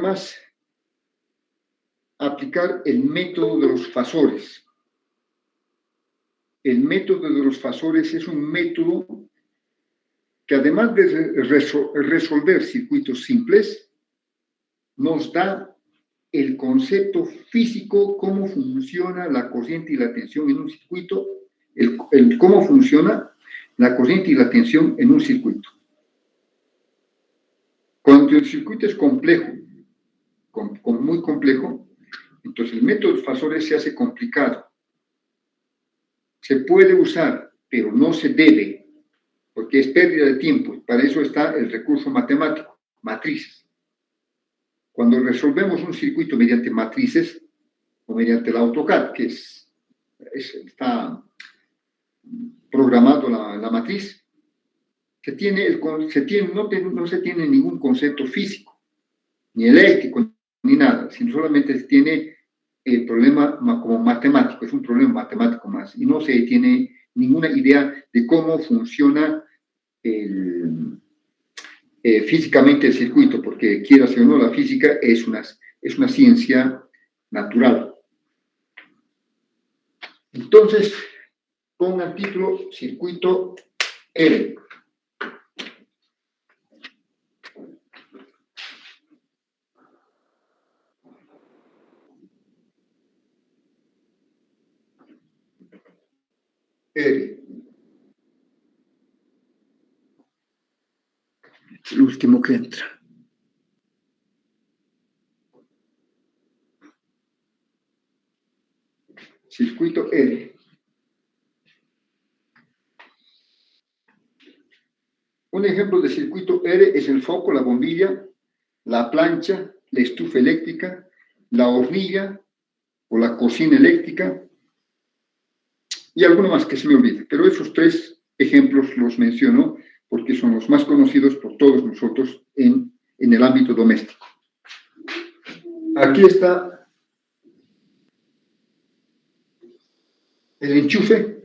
más aplicar el método de los fasores. El método de los fasores es un método que, además de resolver circuitos simples, nos da el concepto físico, cómo funciona la corriente y la tensión en un circuito, cómo funciona la corriente y la tensión en un circuito. Cuando el circuito es complejo, muy complejo, entonces el método de fasores se hace complicado. Se puede usar, pero no se debe, porque es pérdida de tiempo. Para eso está el recurso matemático, matrices. Cuando resolvemos un circuito mediante matrices, o mediante el AutoCAD, que está programado la matriz, no se tiene ningún concepto físico, ni eléctrico, ni nada, sino solamente se tiene el problema como matemático, es un problema matemático más, y no se tiene ninguna idea de cómo funciona físicamente el circuito, porque quieras o no, la física es una ciencia natural. Entonces, pongan título circuito R. R. El último que entra. Circuito R. Un ejemplo de circuito R es el foco, la bombilla, la plancha, la estufa eléctrica, la hornilla o la cocina eléctrica y alguno más que se me olvide. Pero esos tres ejemplos los menciono porque son los más conocidos por todos nosotros en el ámbito doméstico. Aquí está el enchufe.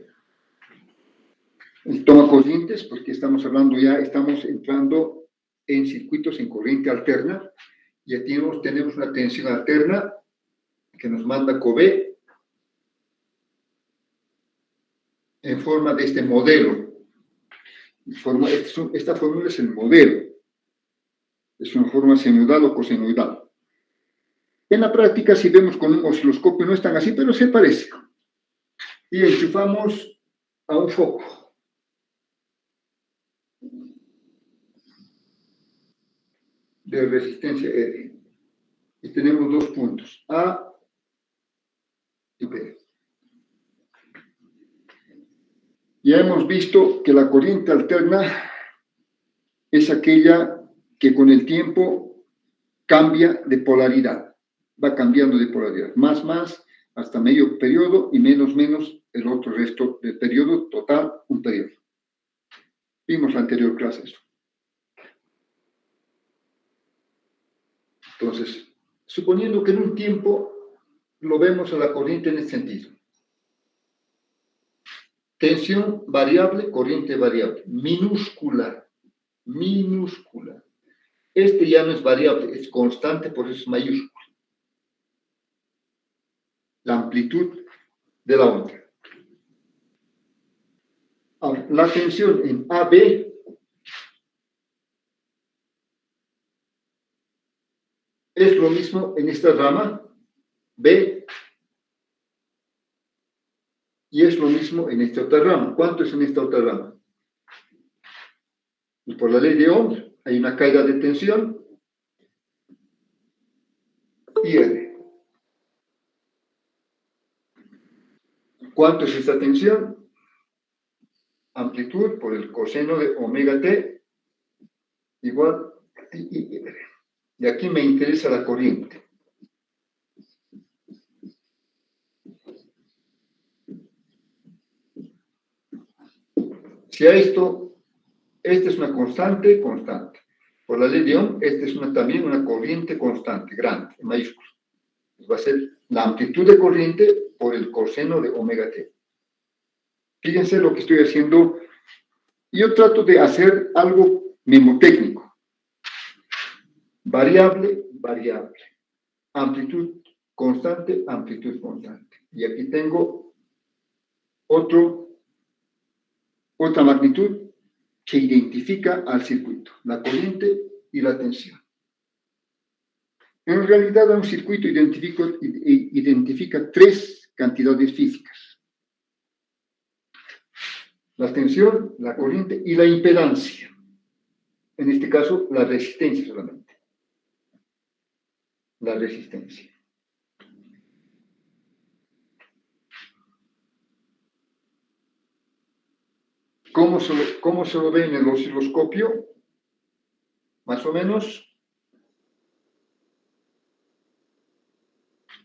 El toma corrientes, porque estamos entrando en circuitos en corriente alterna. Ya tenemos una tensión alterna que nos manda COB en forma de este modelo. Esta fórmula es el modelo. Es una forma senoidal o cosenoidal. En la práctica, si vemos con un osciloscopio, no es tan así, pero se parece. Y enchufamos a un foco. De resistencia R. Y tenemos dos puntos, A y B. Ya hemos visto que la corriente alterna es aquella que con el tiempo cambia de polaridad. Va cambiando de polaridad. Más, hasta medio periodo y menos, el otro resto del periodo, total, un periodo. Vimos la anterior clase eso. Entonces, suponiendo que en un tiempo lo vemos a la corriente en este sentido. Tensión variable, corriente variable, minúscula. Este ya no es variable, es constante, por eso es mayúscula. La amplitud de la onda. Ahora, la tensión en AB es lo mismo en esta rama, B, y es lo mismo en esta otra rama. ¿Cuánto es en esta otra rama? Y por la ley de Ohm hay una caída de tensión y R. ¿Cuánto es esta tensión? Amplitud por el coseno de omega t igual y R. Y aquí me interesa la corriente. Si a esta es una constante. Por la ley de Ohm, esta es también una corriente constante, grande, en mayúscula. Va a ser la amplitud de corriente por el coseno de omega t. Fíjense lo que estoy haciendo. Yo trato de hacer algo mnemotécnico. Variable, variable. Amplitud constante, amplitud constante. Y aquí tengo otra magnitud que identifica al circuito, la corriente y la tensión. En realidad, un circuito identifica tres cantidades físicas: la tensión, la corriente y la impedancia. En este caso, la resistencia solamente. La resistencia. ¿Cómo se lo ve en el osciloscopio? Más o menos.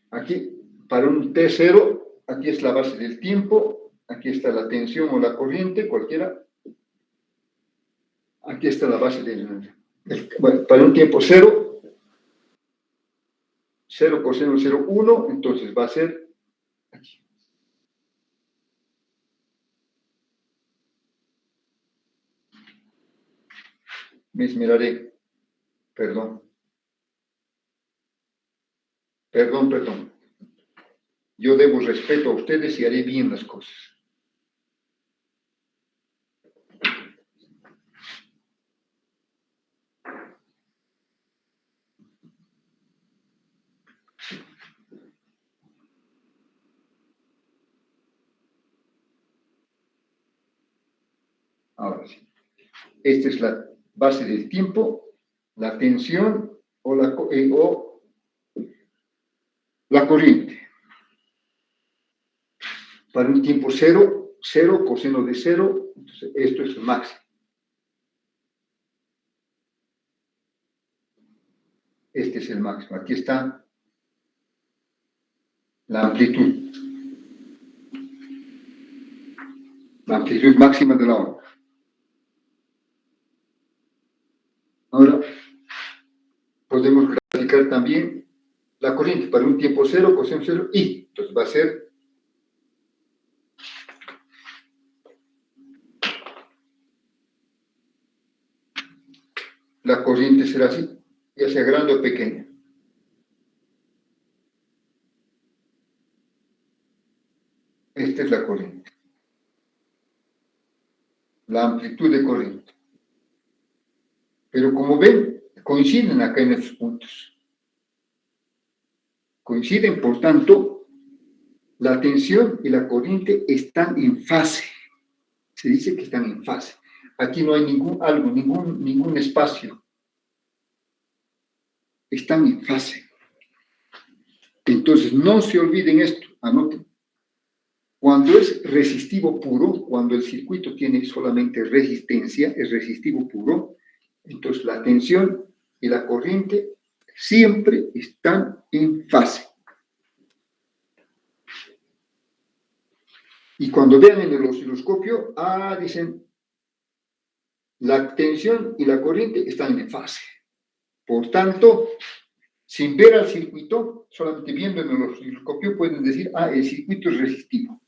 Aquí, para un T0, aquí es la base del tiempo, aquí está la tensión o la corriente, cualquiera. Aquí está la base bueno, para un tiempo 0, 0 coseno 0, 1, entonces va a ser aquí. Me esmeraré. Perdón. Yo debo respeto a ustedes y haré bien las cosas. Ahora sí. Esta es la base del tiempo, la tensión o la corriente. Para un tiempo 0, 0 coseno de 0, entonces esto es el máximo. Este es el máximo. Aquí está la amplitud. La amplitud máxima de la onda. Ahora, podemos graficar también la corriente para un tiempo 0, coseno 0, y entonces va a ser la corriente será así, ya sea grande o pequeña. Esta es la corriente. La amplitud de corriente. Pero como ven, coinciden acá en estos puntos. Coinciden, por tanto, la tensión y la corriente están en fase. Se dice que están en fase. Aquí no hay ningún espacio. Están en fase. Entonces, no se olviden esto, anoten. Cuando es resistivo puro, cuando el circuito tiene solamente resistencia, es resistivo puro, entonces la tensión y la corriente siempre están en fase. Y cuando vean en el osciloscopio, dicen, la tensión y la corriente están en fase. Por tanto, sin ver al circuito, solamente viendo en el osciloscopio, pueden decir, el circuito es resistivo.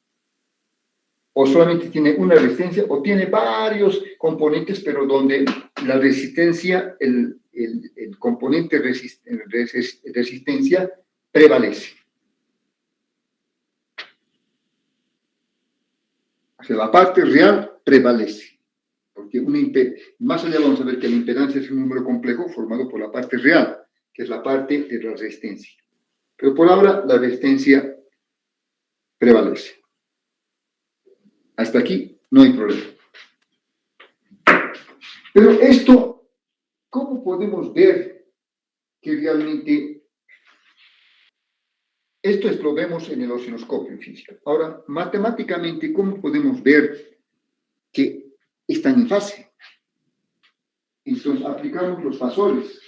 O solamente tiene una resistencia, o tiene varios componentes, pero donde la resistencia, el componente resistencia prevalece. O sea, la parte real prevalece. Porque más allá vamos a ver que la impedancia es un número complejo formado por la parte real, que es la parte de la resistencia. Pero por ahora la resistencia prevalece. Hasta aquí no hay problema. Pero esto, ¿cómo podemos ver que realmente esto lo vemos en el osciloscopio físico? Ahora, matemáticamente, ¿cómo podemos ver que están en fase? Entonces, aplicamos los fasores.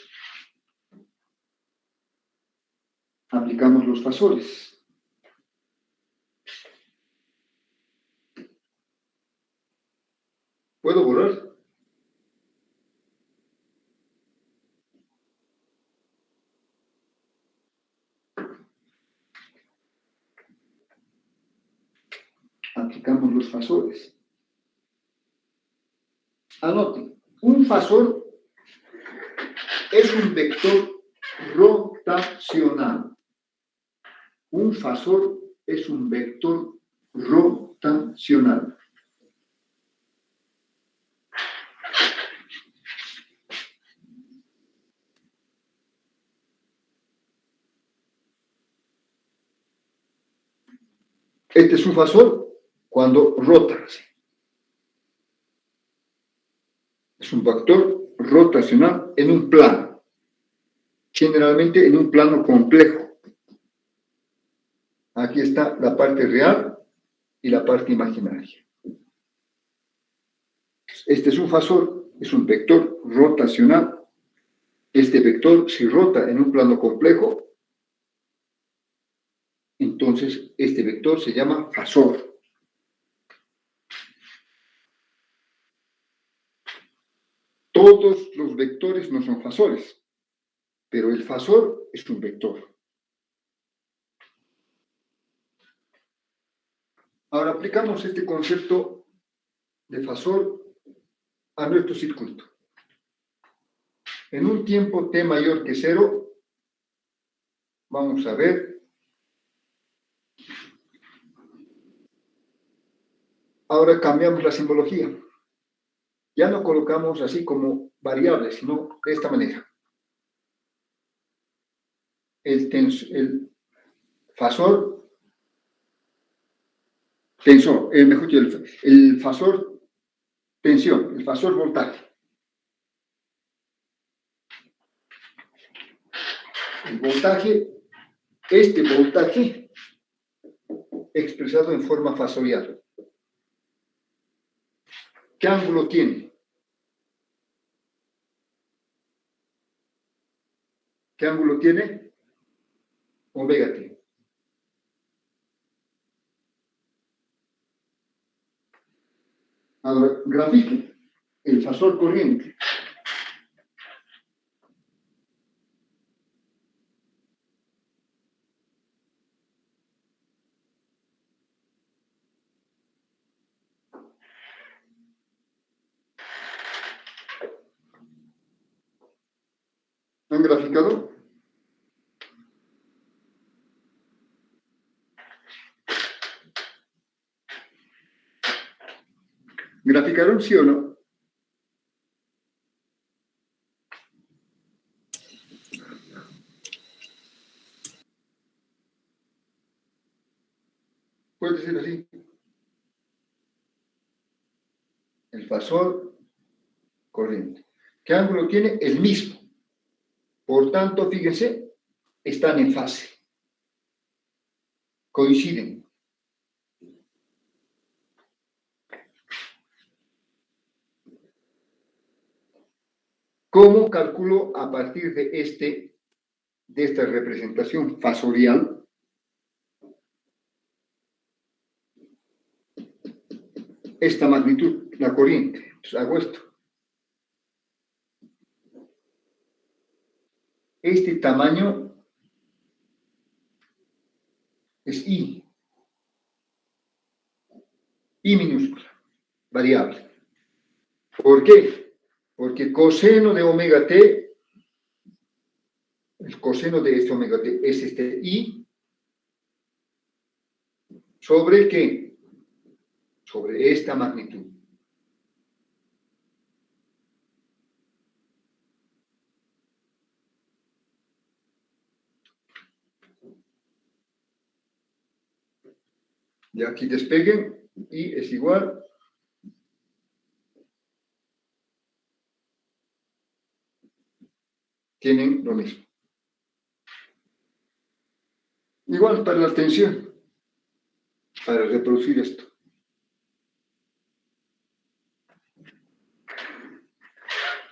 ¿Puedo borrar? Aplicamos los fasores. Anoten, un fasor es un vector rotacional. Un fasor es un vector rotacional. Este es un fasor cuando rota. Es un vector rotacional en un plano, generalmente en un plano complejo. Aquí está la parte real y la parte imaginaria. Este es un fasor, es un vector rotacional. Este vector, si rota en un plano complejo, entonces este vector se llama fasor. Todos los vectores no son fasores, pero el fasor es un vector. Ahora aplicamos este concepto de fasor a nuestro circuito. En un tiempo t mayor que 0, vamos a ver. Ahora cambiamos la simbología. Ya no colocamos así como variables, sino de esta manera. El fasor, tensor, mejor dicho, el fasor tensión, el fasor voltaje. El voltaje, este voltaje expresado en forma fasorial. ¿Qué ángulo tiene? ¿Qué ángulo tiene? Omega t. Ahora, grafique el fasor corriente. ¿Han graficado? ¿Graficaron, sí o no? Puede ser así. El fasor corriente. ¿Qué ángulo tiene? El mismo. Por tanto, fíjense, están en fase. Coinciden. ¿Cómo calculo a partir de esta representación fasorial? Esta magnitud, la corriente. Entonces hago esto. Este tamaño es I. I minúscula, variable. ¿Por qué? Porque coseno de omega t, el coseno de este omega t es este I, ¿sobre qué? Sobre esta magnitud. Y aquí despeguen, I es igual tienen lo mismo. Igual para la tensión, para reproducir esto.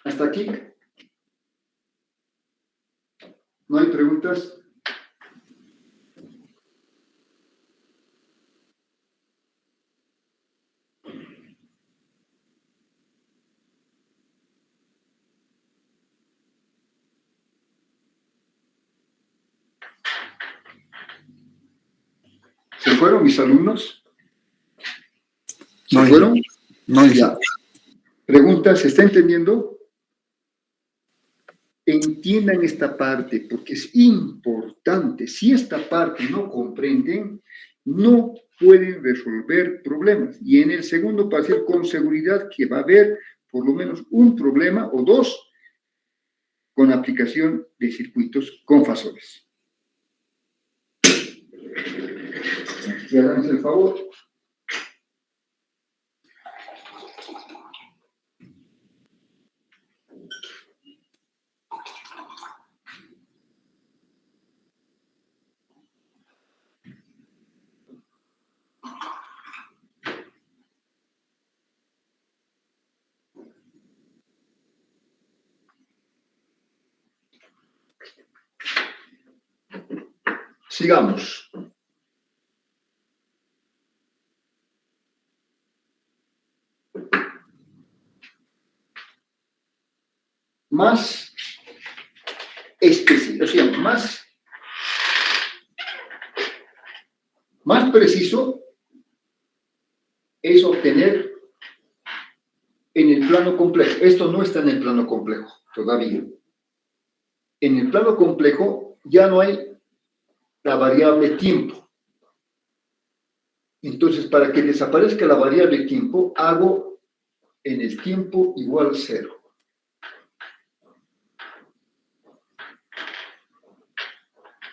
Hasta aquí. ¿No hay preguntas? ¿Se fueron mis alumnos? ¿Se fueron? No, ya. ¿Preguntas? ¿Se está entendiendo? entiendan esta parte porque es importante. Si esta parte no comprenden, no pueden resolver problemas. Y en el segundo paso, con seguridad que va a haber por lo menos un problema o dos con aplicación de circuitos con fasores. Y háganse el favor. Sigamos. Más específico, o sea, más preciso es obtener en el plano complejo. Esto no está en el plano complejo todavía. En el plano complejo ya no hay la variable tiempo. Entonces, para que desaparezca la variable tiempo, hago en el tiempo igual 0.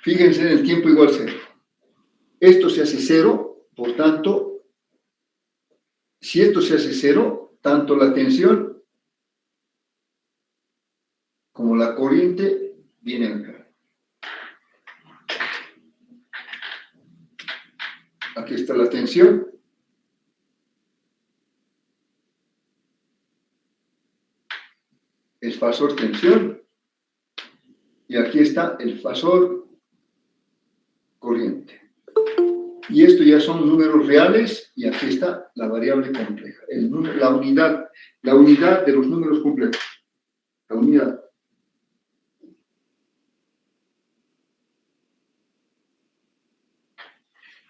Fíjense en el tiempo igual 0. Esto se hace 0, por tanto, si esto se hace 0, tanto la tensión como la corriente vienen acá. Aquí está la tensión. El fasor tensión. Y aquí está el fasor corriente. Y esto ya son números reales y aquí está la variable compleja. La unidad de los números complejos. La unidad.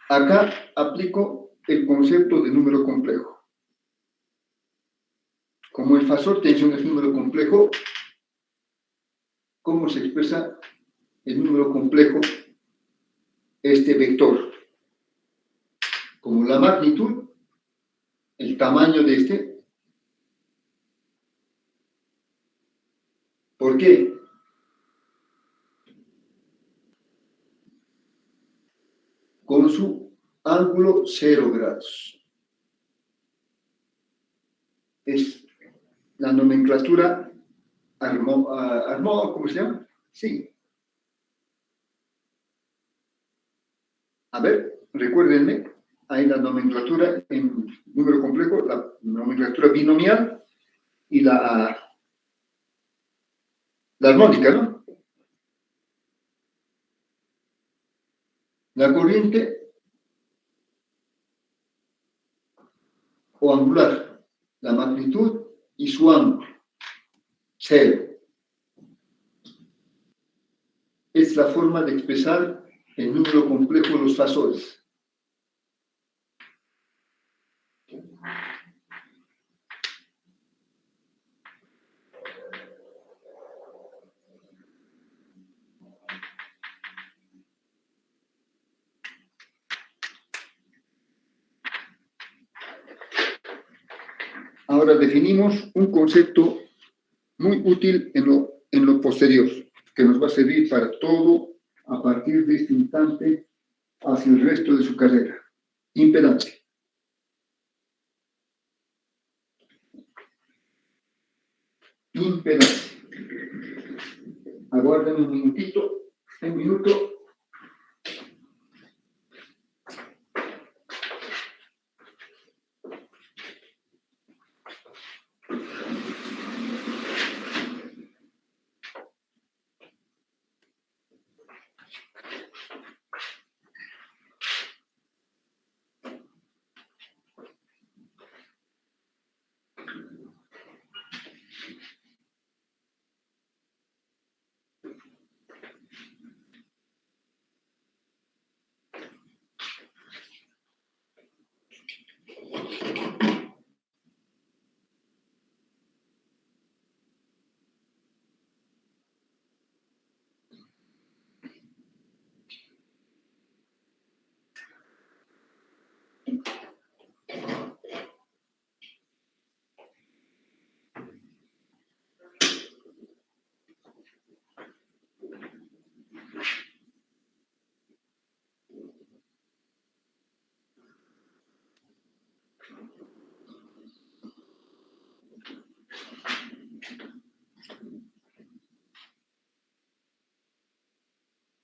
Acá aplico el concepto de número complejo. Como el fasor tensión es número complejo, ¿cómo se expresa el número complejo? Este vector. Como la magnitud, el tamaño de este. ¿Por qué? Con su ángulo 0 grados. Es la nomenclatura ¿cómo se llama? Sí. A ver, recuérdenme, hay la nomenclatura en número complejo, la nomenclatura binomial y la armónica, ¿no? La corriente o angular, la magnitud y su ángulo, 0. Es la forma de expresar el número complejo de los fasores. Ahora definimos un concepto muy útil en lo posterior, que nos va a servir para todo a partir de este instante hacia el resto de su carrera. Impedancia. Impedancia. Aguarden un minutito, un minuto.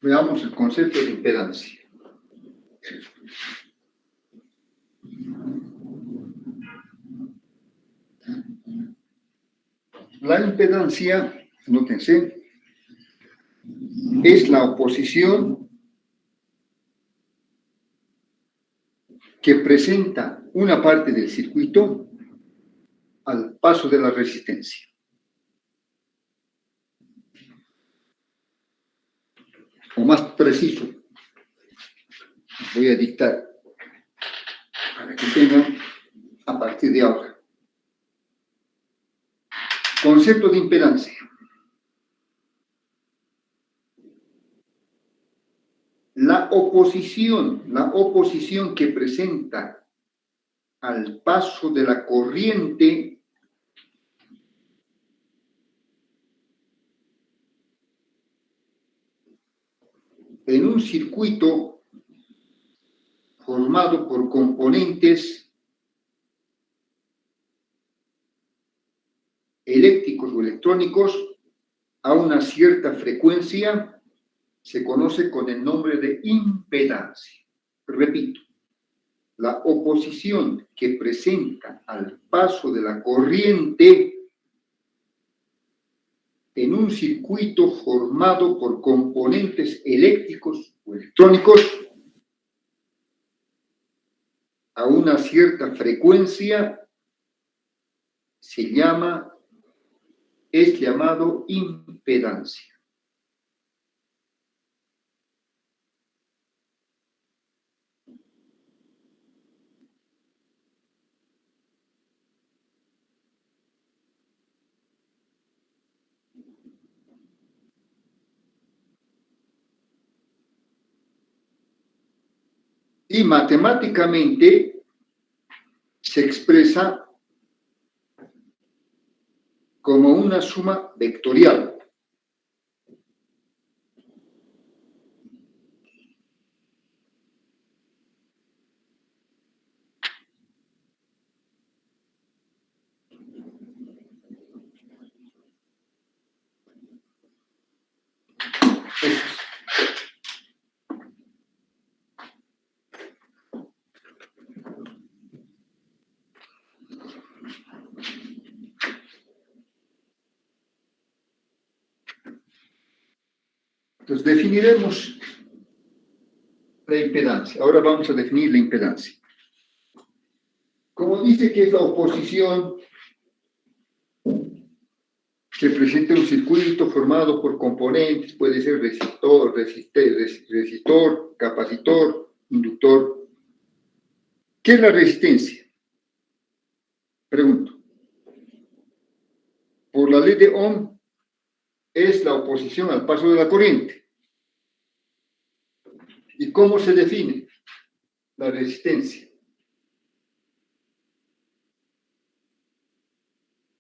Veamos el concepto de impedancia. La impedancia, nótense, es la oposición que presenta una parte del circuito al paso de la resistencia. O más preciso, voy a dictar para que tengan a partir de ahora. Concepto de impedancia. La oposición que presenta al paso de la corriente en un circuito formado por componentes eléctricos o electrónicos a una cierta frecuencia se conoce con el nombre de impedancia. Repito, la oposición que presenta al paso de la corriente en un circuito formado por componentes eléctricos o electrónicos a una cierta frecuencia es llamado impedancia. Y matemáticamente se expresa como una suma vectorial. Entonces definiremos la impedancia. Ahora vamos a definir la impedancia. Como dice que es la oposición que presenta un circuito formado por componentes, puede ser resistor, capacitor, inductor. ¿Qué es la resistencia? Pregunto. Por la ley de Ohm, es la oposición al paso de la corriente. ¿Y cómo se define la resistencia?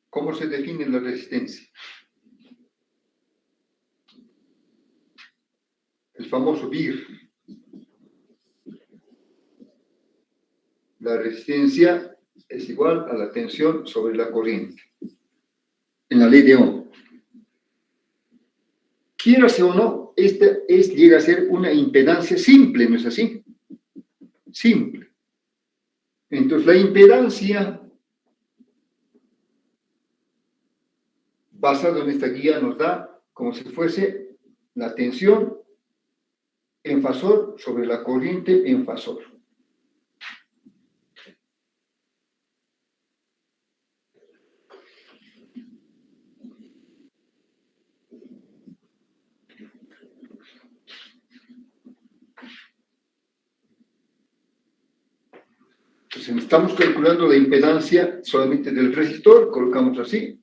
¿Cómo se define la resistencia? El famoso VIR. La resistencia es igual a la tensión sobre la corriente, en la ley de Ohm. Quierase o no, esta llega a ser una impedancia simple, ¿no es así? Simple. Entonces, la impedancia, basada en esta guía, nos da como si fuese la tensión en fasor sobre la corriente en fasor. Entonces, estamos calculando la impedancia solamente del resistor, colocamos así,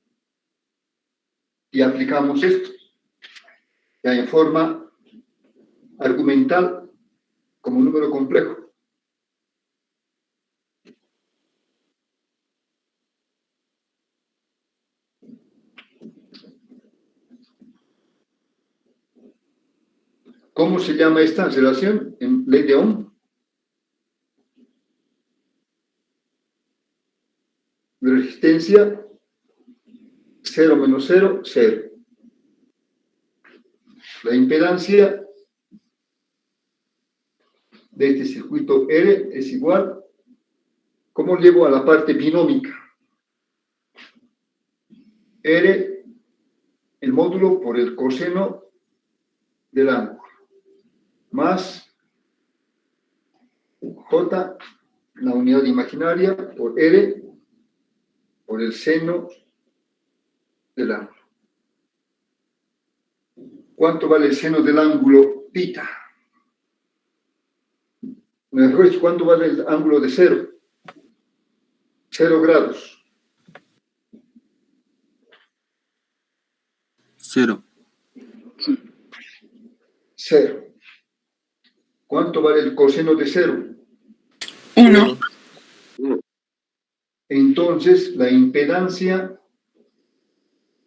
y aplicamos esto, ya en forma argumental, como un número complejo. ¿Cómo se llama esta relación en ley de Ohm? Resistencia 0 menos 0, 0. La impedancia de este circuito R es igual, ¿cómo llevo a la parte binómica? R, el módulo por el coseno del ángulo, más J, la unidad imaginaria, por R, por el seno del ángulo. ¿Cuánto vale el seno del ángulo pita? Mejor es cuánto vale el ángulo de 0. 0 grados. 0. 0. ¿Cuánto vale el coseno de 0? 1. Entonces, la impedancia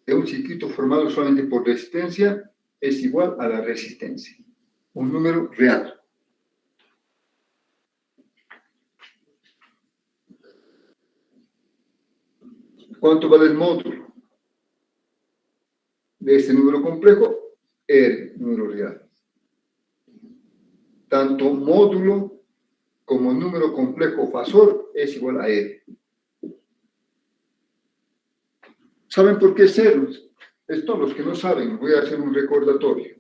de un circuito formado solamente por resistencia es igual a la resistencia. Un número real. ¿Cuánto vale el módulo de este número complejo? R, número real. Tanto módulo como número complejo fasor es igual a R. ¿Saben por qué es cero? Esto los que no saben, voy a hacer un recordatorio.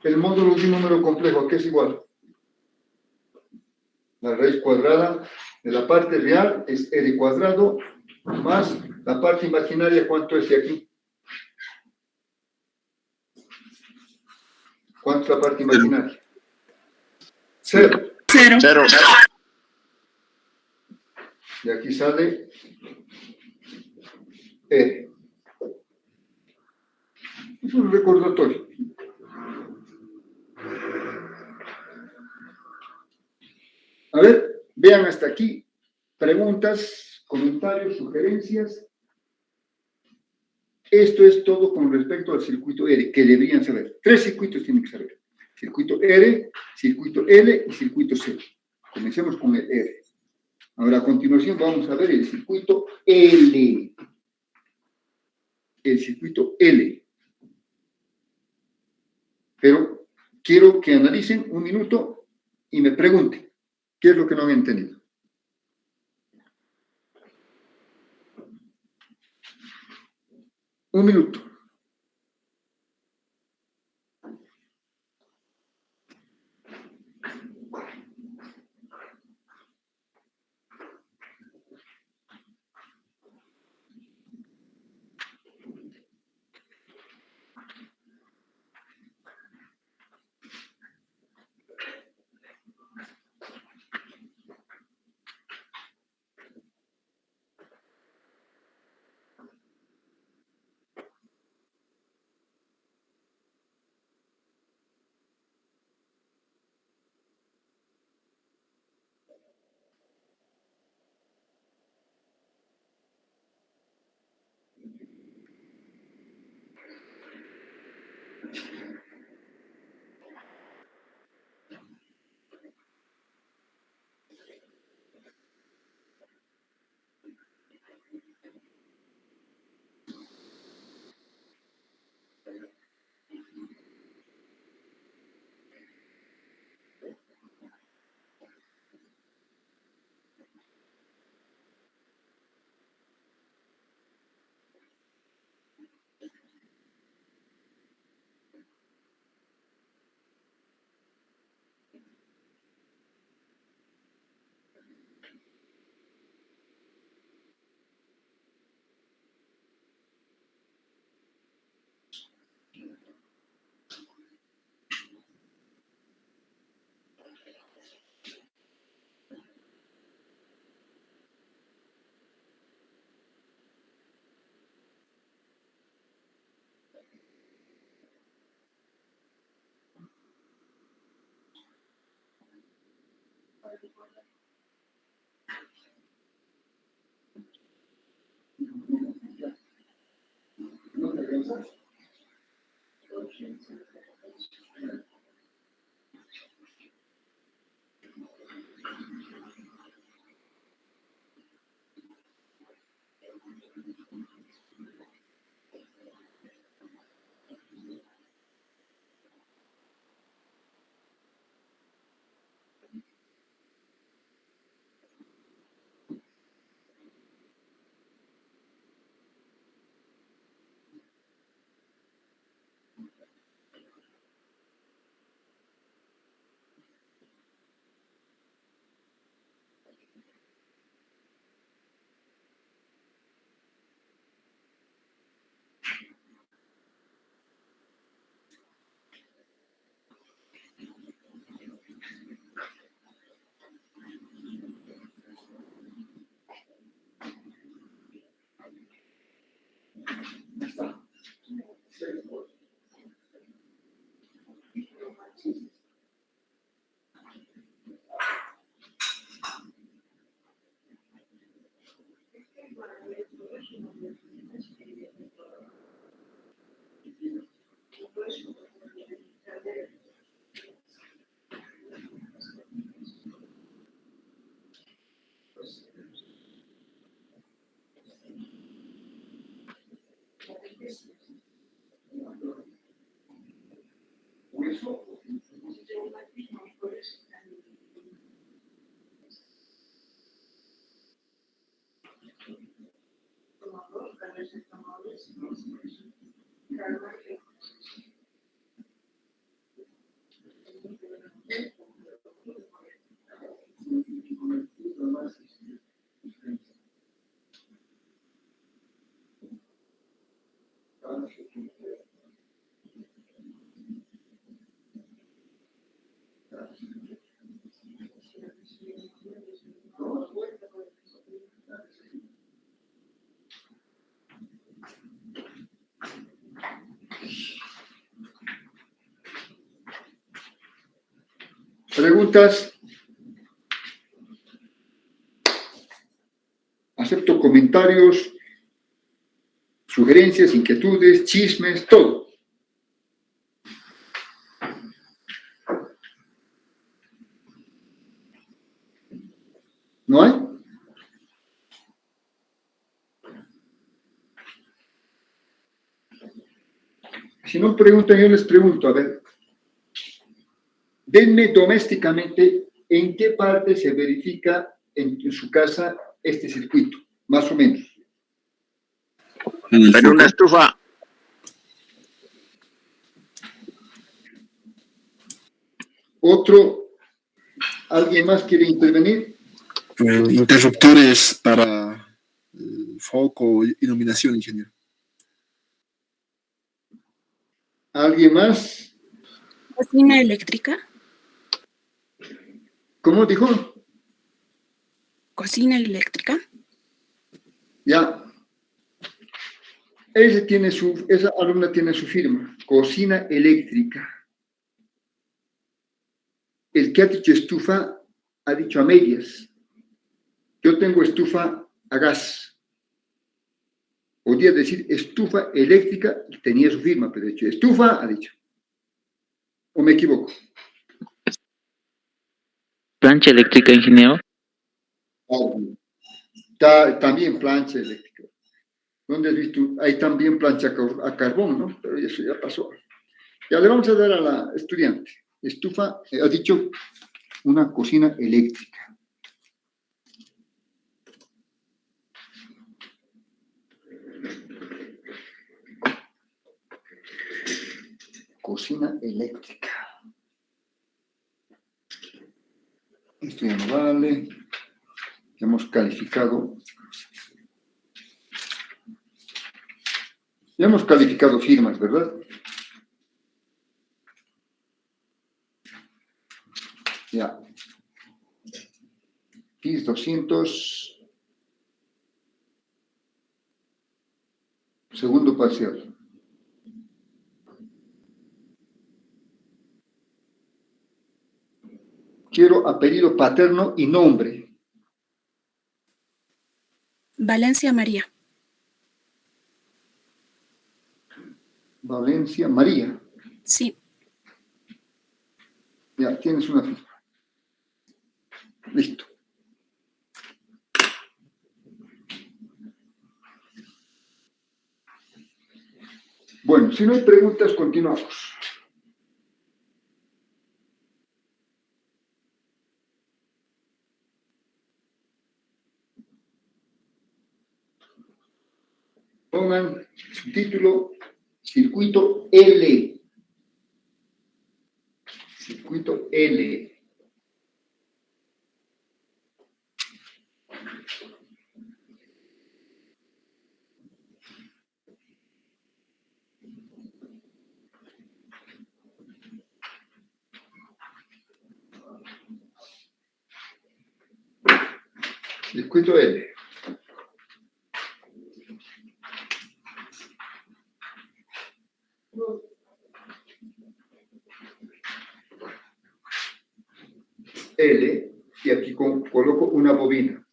El módulo de un número complejo, ¿a qué es igual? La raíz cuadrada de la parte real es R cuadrado más la parte imaginaria, ¿cuánto es de aquí? ¿Cuánto es la parte imaginaria? 0. 0. Y aquí sale R. Es un recordatorio. A ver, vean hasta aquí. Preguntas, comentarios, sugerencias. Esto es todo con respecto al circuito R, que deberían saber. 3 circuitos tienen que saber. Circuito R, circuito L y circuito C. Comencemos con el R. Ahora, a continuación, vamos a ver el circuito L. El circuito L. Pero quiero que analicen un minuto y me pregunten qué es lo que no han entendido. Un minuto. ¿Preguntas? Acepto comentarios, sugerencias, inquietudes, chismes, todo. ¿No hay? Si no preguntan, yo les pregunto, a ver. Denme domésticamente en qué parte se verifica en su casa este circuito, más o menos. En una estufa. Otro, ¿alguien más quiere intervenir? Interruptores para foco, iluminación, ingeniero. ¿Alguien más? ¿Cocina eléctrica? ¿Cómo dijo? ¿Cocina eléctrica? Ya. Esa alumna tiene su firma, cocina eléctrica. El que ha dicho estufa, ha dicho a medias. Yo tengo estufa a gas. Podría decir estufa eléctrica, tenía su firma, pero ha dicho estufa, ha dicho. ¿O me equivoco? Plancha eléctrica, ingeniero. También plancha eléctrica. ¿Dónde has visto? Hay también plancha a carbón, ¿no? Pero eso ya pasó. Ya le vamos a dar a la estudiante. Estufa, ha dicho, una cocina eléctrica. Cocina eléctrica. Esto ya no vale. Ya hemos calificado. Ya hemos calificado firmas, ¿verdad? Ya. PIS 200. Segundo parcial. Quiero apellido paterno y nombre. Valencia María. Valencia María. Sí. Ya, tienes una firma. Listo. Bueno, si no hay preguntas, continuamos. Pongan su título, circuito L. Circuito L. Circuito L. L, y aquí coloco una bobina.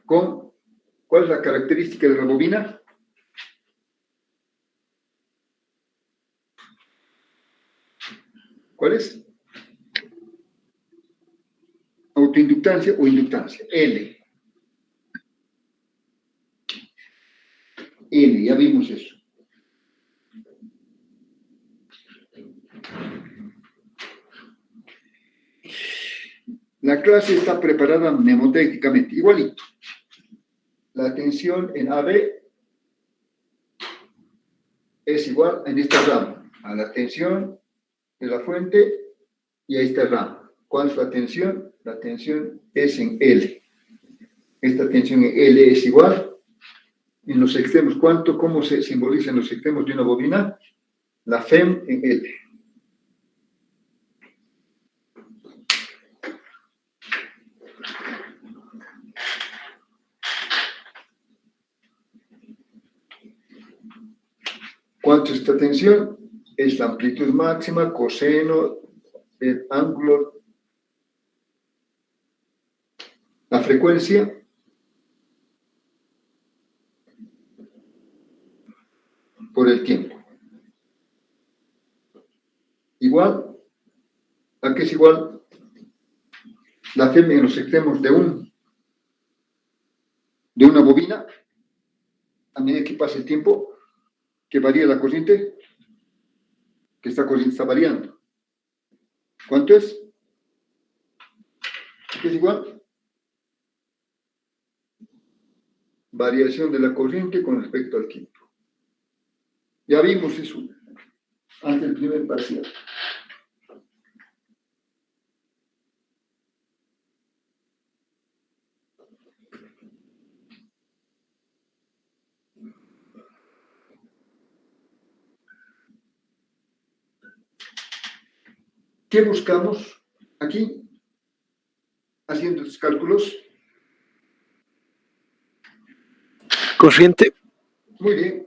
¿Cuál es la característica de la bobina? ¿Cuál es? Autoinductancia o inductancia. L. L, ya vimos eso. La clase está preparada mnemotécnicamente, igualito. La tensión en AB es igual en esta rama a la tensión de la fuente y a esta rama. ¿Cuál es la tensión? La tensión es en L. Esta tensión en L es igual en los extremos. ¿Cómo se simboliza en los extremos de una bobina? La FEM en L. ¿Cuánto es esta tensión? Es la amplitud máxima, coseno, el ángulo, la frecuencia, por el tiempo. Igual, ¿a qué es igual? La FEM en los extremos de una bobina, a medida que pasa el tiempo, que varía la corriente, que esta corriente está variando. ¿Cuánto es? ¿Qué es igual? Variación de la corriente con respecto al tiempo. Ya vimos eso ante el primer parcial. ¿Qué buscamos aquí? Haciendo estos cálculos. Corriente. Muy bien.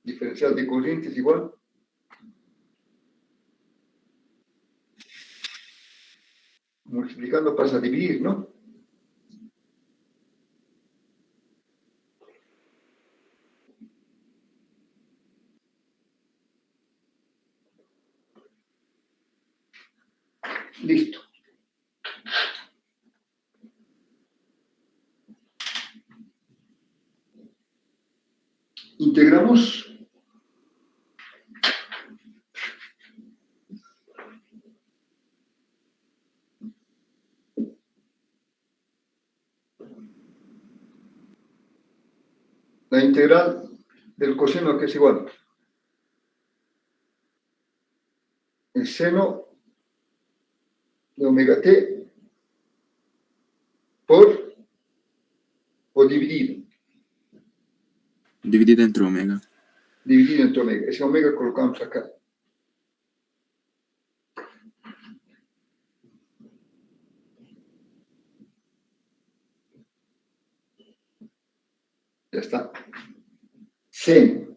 Diferencial de corriente es igual. Multiplicando pasa a dividir, ¿no? Listo. Integramos. La integral del coseno, que es igual. El seno de omega t o dividido. Dividida entre omega. Dividido entre omega. Ese omega colocamos acá. Ya está. Seno.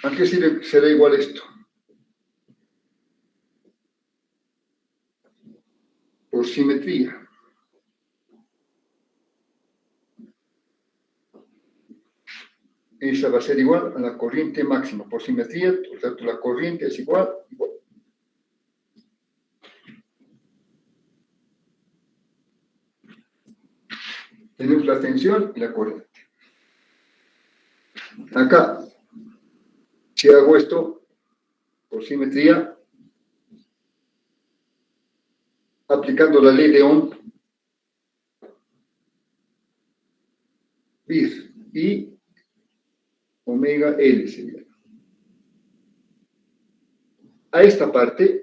¿A qué será igual esto? Por simetría. Esa va a ser igual a la corriente máxima. Por simetría, por tanto, la corriente es igual. Tenemos la tensión y la corriente. Acá, si hago esto por simetría, aplicando la ley de Ohm, BIR y omega L sería. A esta parte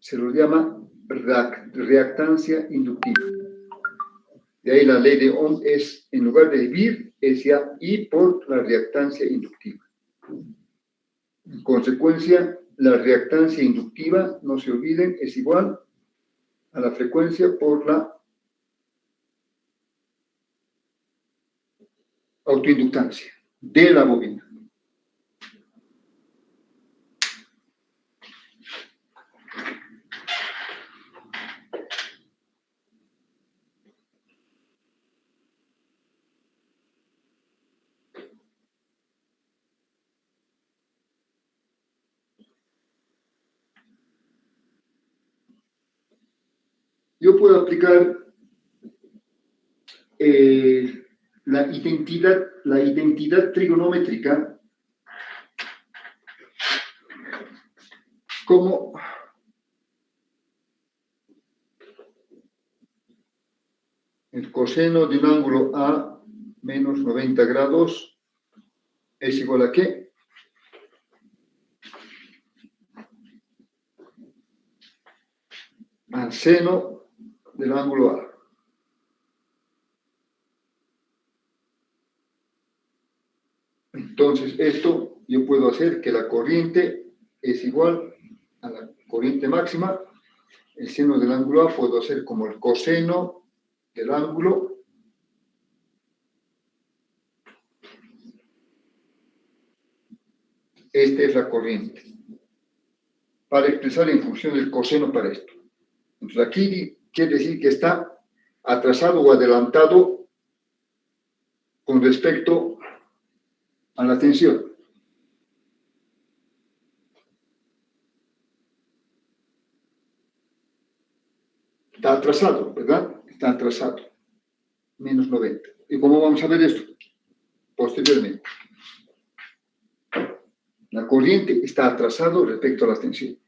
se lo llama reactancia inductiva. De ahí la ley de Ohm es, en lugar de BIR, es ya I por la reactancia inductiva. En consecuencia, la reactancia inductiva, no se olviden, es igual a la frecuencia por la autoinductancia de la bobina. Yo puedo aplicar la identidad trigonométrica como El coseno de un ángulo A menos 90 grados es igual a ¿qué? Al seno del ángulo A. Entonces, esto yo puedo hacer que la corriente es igual a la corriente máxima. El seno del ángulo A puedo hacer como el coseno del ángulo esta es la corriente, para expresar en función del coseno para esto. Entonces aquí quiere decir que está atrasado o adelantado con respecto a la tensión. Está atrasado, ¿verdad? Está atrasado. Menos 90. ¿Y cómo vamos a ver esto? Posteriormente. La corriente está atrasado respecto a la tensión.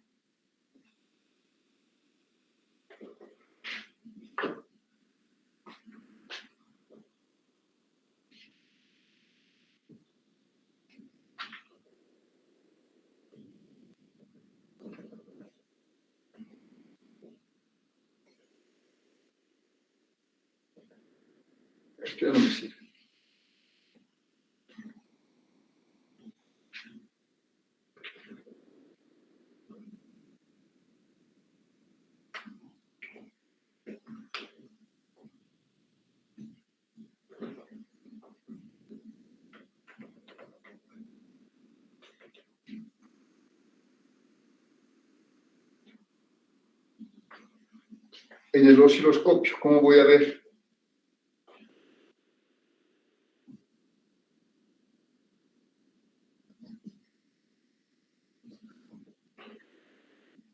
Esto ya no me sirve. En el osciloscopio, ¿cómo voy a ver?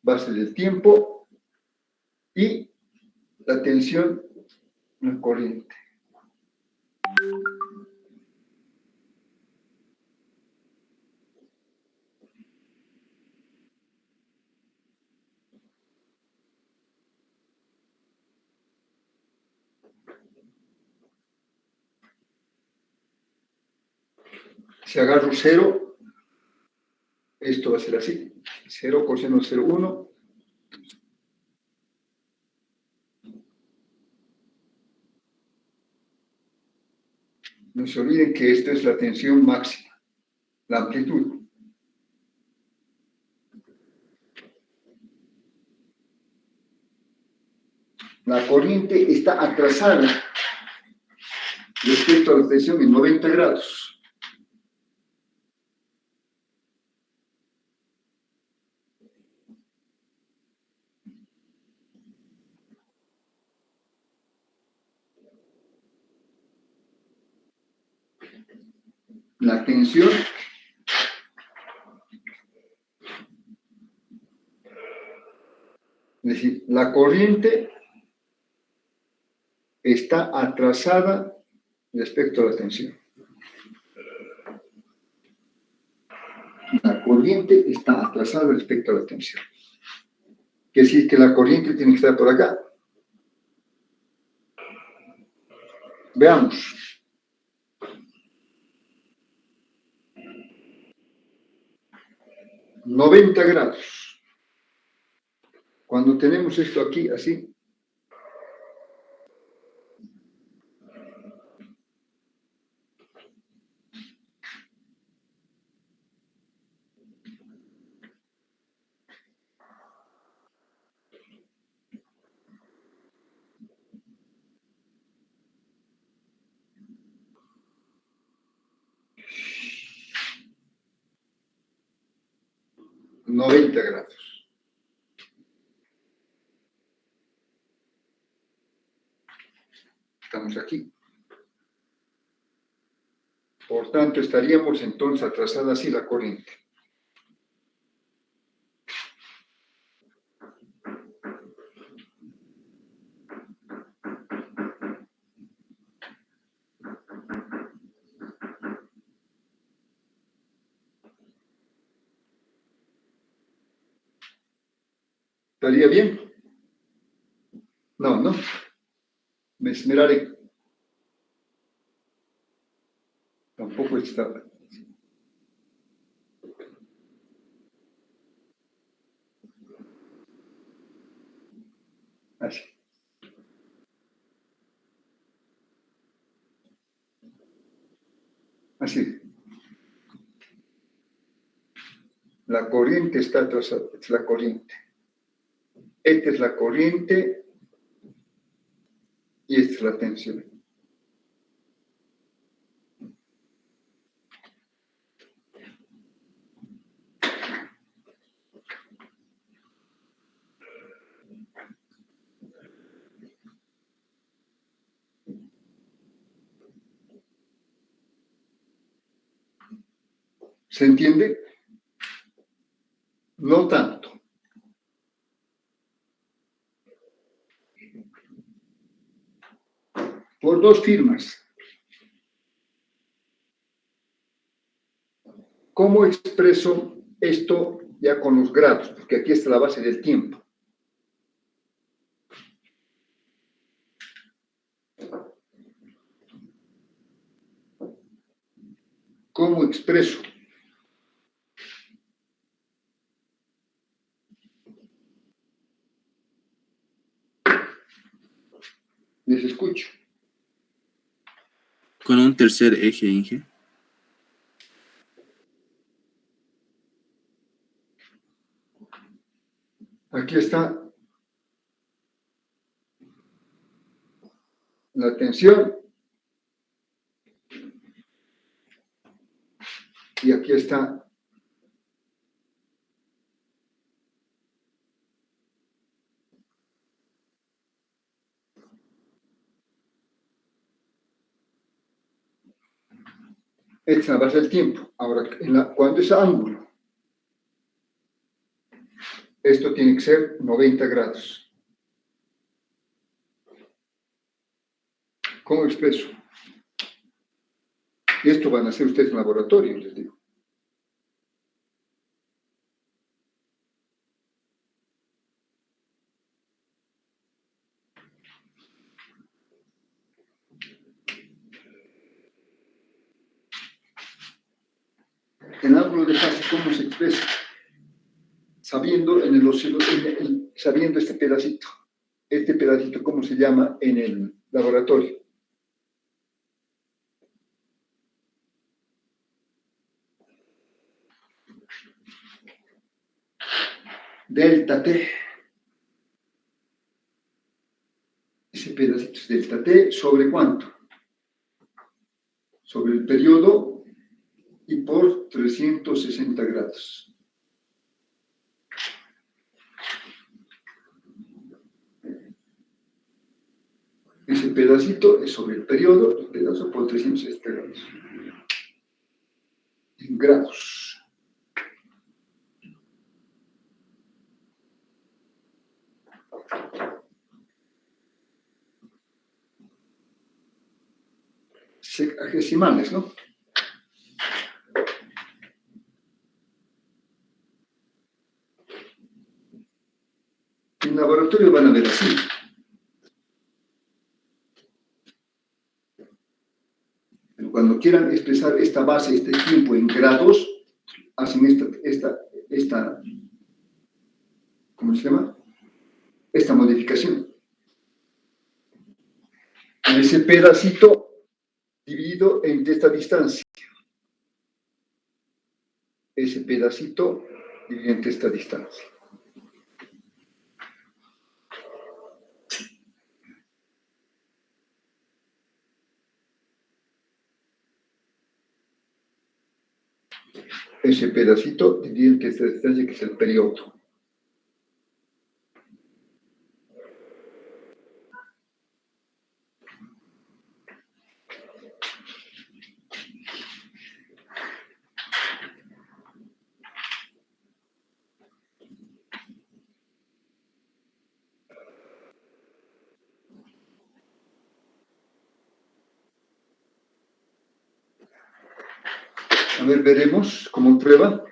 Base del tiempo y la tensión en la corriente. Si agarro 0, esto va a ser así. 0 coseno de 0,1. No se olviden que esto es la tensión máxima, la amplitud. La corriente está atrasada respecto a la tensión en 90 grados. La tensión es decir, la corriente está atrasada respecto a la tensión. La corriente está atrasada respecto a la tensión. Quiere decir que la corriente tiene que estar por acá. Veamos. $90 grados. Cuando tenemos esto aquí, así, $90 grados. Estamos aquí. Por tanto, estaríamos entonces atrasada así la corriente. ¿Estaría bien? No, no. Me esmeraré. Tampoco está. Así. Así. La corriente está trazada, es la corriente. Esta es la corriente y esta es la tensión. ¿Se entiende? No tanto. Por dos firmas. ¿Cómo expreso esto ya con los grados? Porque aquí está la base del tiempo. ¿Cómo expreso? Les escucho. Con un tercer eje, Inge. Aquí está la tensión y aquí está esta es la base del tiempo. Ahora, cuando es ángulo, esto tiene que ser 90 grados. ¿Cómo expreso? Y esto van a hacer ustedes en laboratorio, les digo. El ángulo de fase, ¿cómo se expresa? Sabiendo sabiendo este pedacito, ¿cómo se llama en el laboratorio? Delta T. Ese pedacito es delta T, ¿sobre cuánto? Sobre el periodo y por 360 grados. Ese pedacito es sobre el periodo, el pedazo por 360 grados. En grados. Sexagesimales, ¿no? En laboratorio van a ver así. Pero cuando quieran expresar esta base, este tiempo en grados, hacen esta ¿cómo se llama? Esta modificación. Ese pedacito dividido entre esta distancia. Ese pedacito dividido entre esta distancia. Ese pedacito dividido entre esta distancia que es el periodo. A ver, veremos como prueba.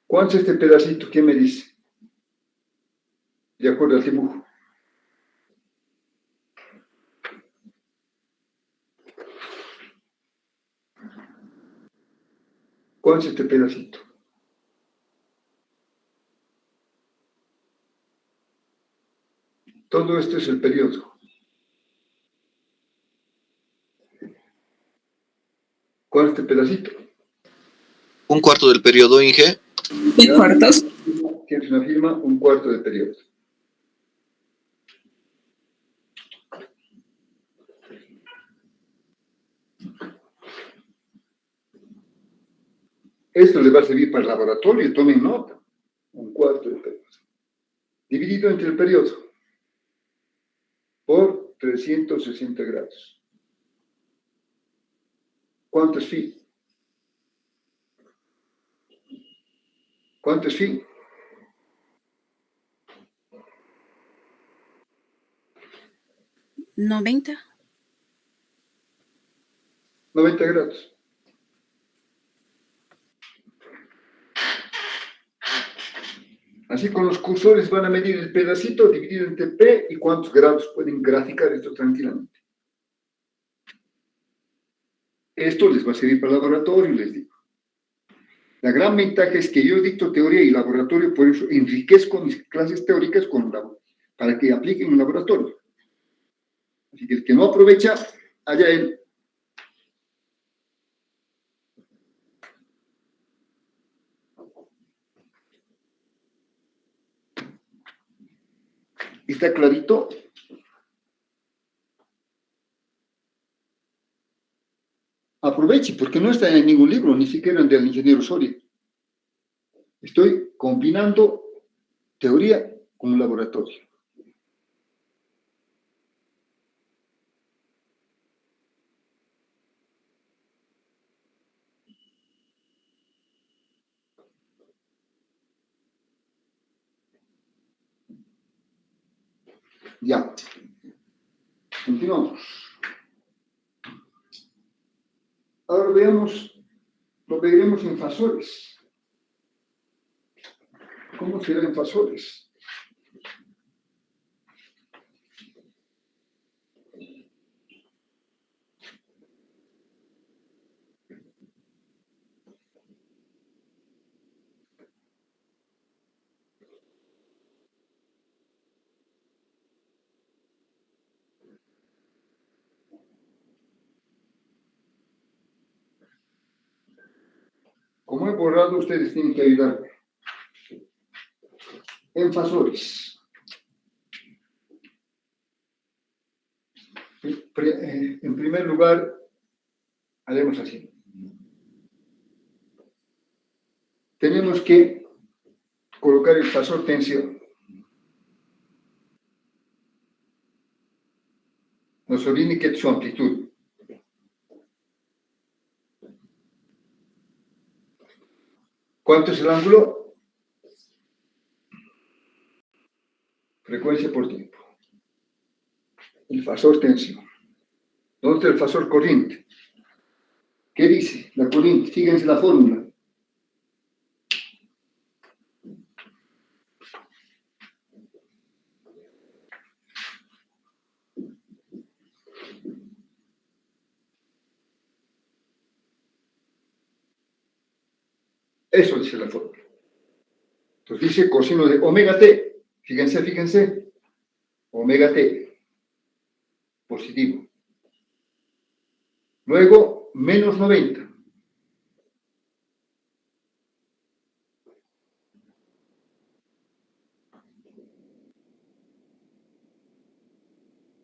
¿Cuánto es este pedacito? ¿Quién me dice? de acuerdo al dibujo. ¿Cuál es este pedacito? Todo esto es el periodo. ¿Cuál es este pedacito? Un cuarto del periodo, Inge. ¿Qué cuartos? Tienes una firma, un cuarto de periodo. Esto les va a servir para el laboratorio, tomen nota. Un cuarto de periodo. Dividido entre el periodo por 360 grados. ¿Cuánto es phi? ¿Cuánto es phi? 90. 90 grados. Así con los cursores van a medir el pedacito dividido entre P y cuántos grados pueden graficar esto tranquilamente. Esto les va a servir para el laboratorio, les digo. La gran ventaja es que yo dicto teoría y laboratorio, por eso enriquezco mis clases teóricas para que apliquen en el laboratorio. Así que el que no aprovecha, allá él. ¿Está clarito? Aproveche, porque no está en ningún libro, ni siquiera en del ingeniero Soria. Estoy combinando teoría con un laboratorio. Ya. Continuamos. Ahora lo veremos en fasores. ¿Cómo será en fasores? Como he borrado, ustedes tienen que ayudarme. En fasores. En primer lugar, haremos así. Tenemos que colocar el fasor tensión. Nos indica su amplitud. ¿Cuánto es el ángulo? Frecuencia por tiempo. El fasor tensión. ¿Dónde está el fasor corriente? ¿Qué dice la corriente? Fíjense la fórmula. Eso dice la fórmula. Entonces dice coseno de omega t. Fíjense. Omega t. Positivo. Luego, menos 90.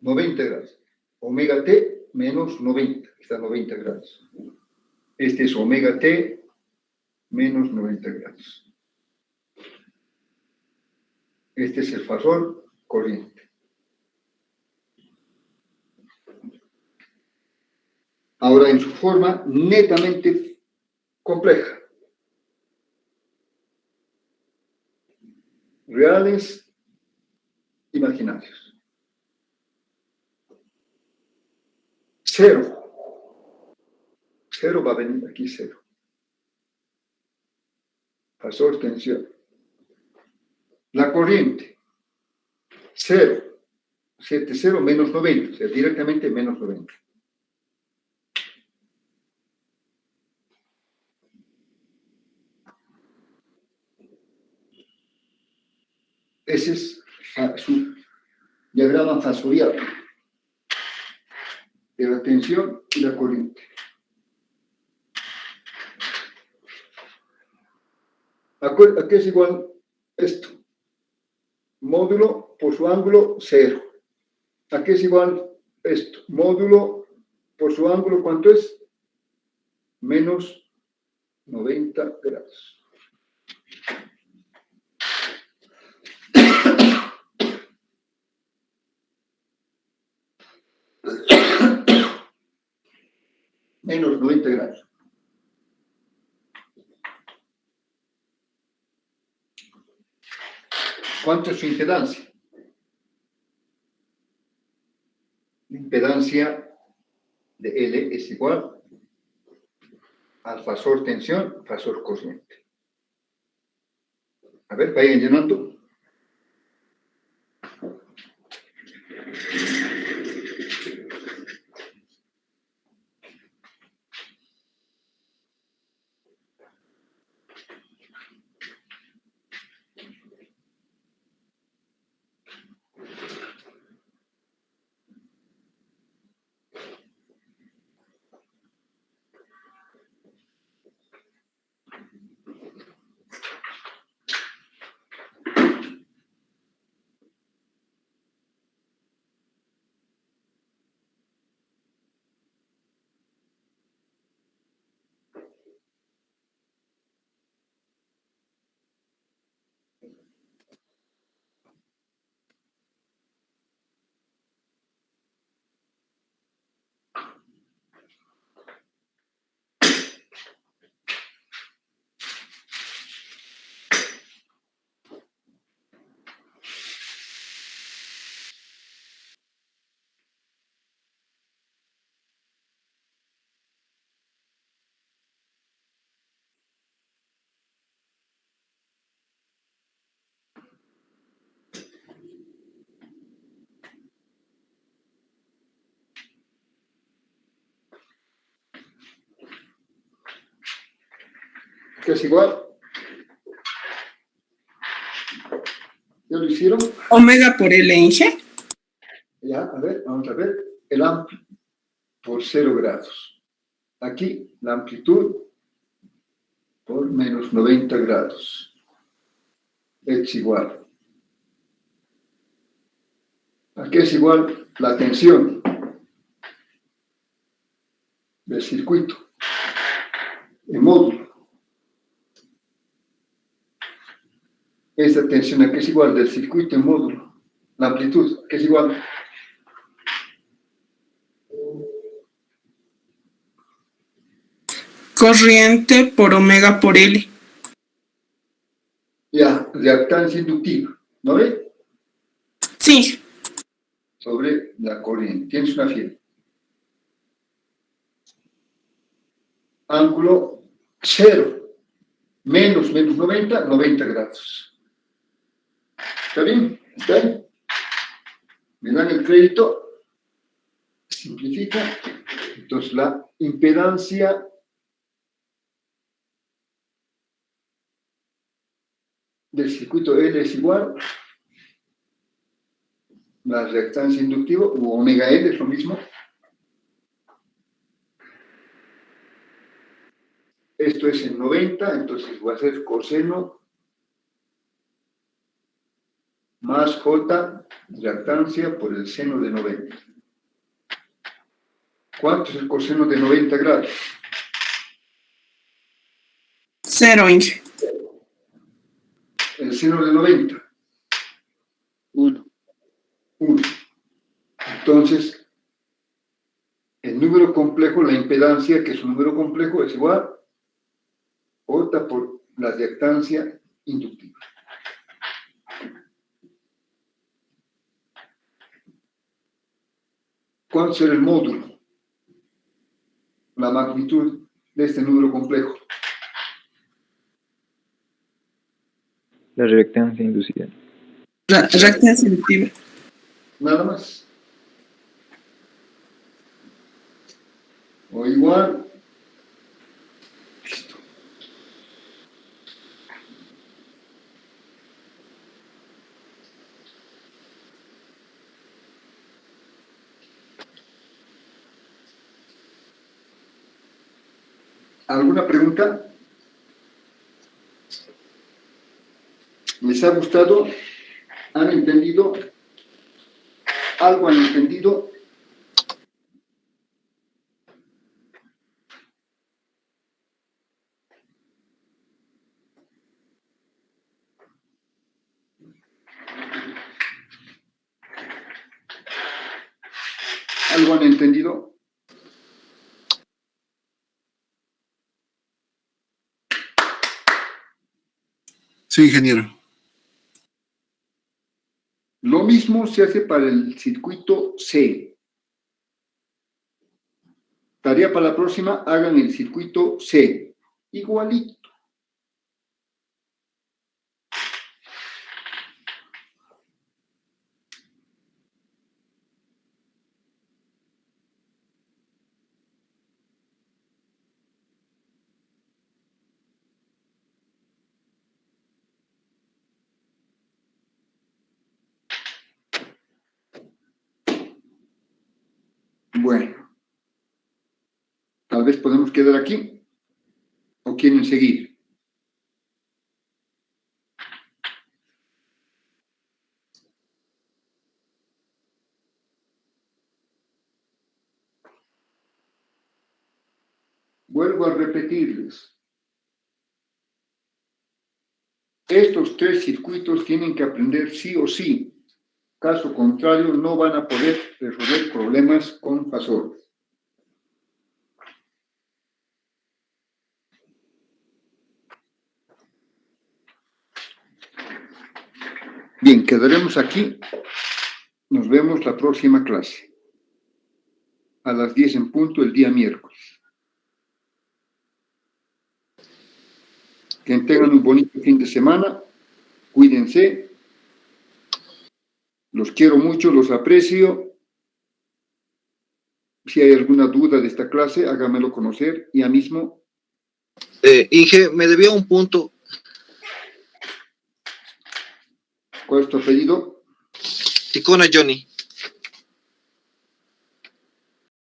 $90. Omega t menos 90. Está a 90 grados. Este es omega t menos 90 grados. Este es el fasor corriente. Ahora en su forma netamente compleja. Reales, imaginarios. 0. 0 va a venir aquí 0. Fasor tensión. La corriente. 0. 70 menos 90, o sea, directamente menos 90. Ese es su diagrama fasorial de la tensión y la corriente. ¿A qué es igual esto? Módulo por su ángulo, 0. ¿A qué es igual esto? Módulo por su ángulo, ¿cuánto es? Menos 90 grados. Menos 90 grados. ¿Cuánto es su impedancia? La impedancia de L es igual al fasor tensión, fasor corriente. A ver, vayan llenando. ¿Qué es igual? ¿Ya lo hicieron? Omega por L, Inge. Ya, a ver, vamos a ver. El amplio por 0 grados. Aquí la amplitud por menos 90 grados. Es igual. Aquí es igual la tensión del circuito, el módulo. Esta tensión aquí es igual del circuito en módulo. La amplitud, que es igual. Corriente por omega por L. Ya, reactancia inductiva, ¿no ve? Sí. Sobre la corriente. Tienes una fila. Ángulo 0. Menos 90, 90 grados. ¿Está bien? ¿Está bien? Me dan el crédito. Simplifica. Entonces, la impedancia del circuito L es igual la reactancia inductiva, u omega L es lo mismo. Esto es en 90, entonces voy a hacer coseno más J, reactancia por el seno de 90. ¿Cuánto es el coseno de 90 grados? 0, Inge. El seno de 90. 1. 1. Entonces, el número complejo, la impedancia, que es un número complejo, es igual a J por la reactancia inductiva. ¿Cuál será el módulo? La magnitud de este número complejo. La reactancia inducida. Reactancia inductiva. Nada más. O igual. Listo. ¿Alguna pregunta? ¿Les ha gustado? ¿Han entendido? ¿Algo han entendido? ¿Algo han entendido? Sí, ingeniero. Lo mismo se hace para el circuito C. Tarea para la próxima, hagan el circuito C. Igualito. Bueno. Tal vez podemos quedar aquí. ¿O quieren seguir? Vuelvo a repetirles. Estos tres circuitos tienen que aprender sí o sí. Caso contrario, no van a poder resolver problemas con fasor. Bien, quedaremos aquí. Nos vemos la próxima clase. A las 10 en punto el día miércoles. Que tengan un bonito fin de semana. Cuídense. Los quiero mucho, los aprecio. Si hay alguna duda de esta clase, hágamelo conocer. Ya mismo. Inge, me debía un punto. ¿Cuál es tu apellido? Ticona Johnny.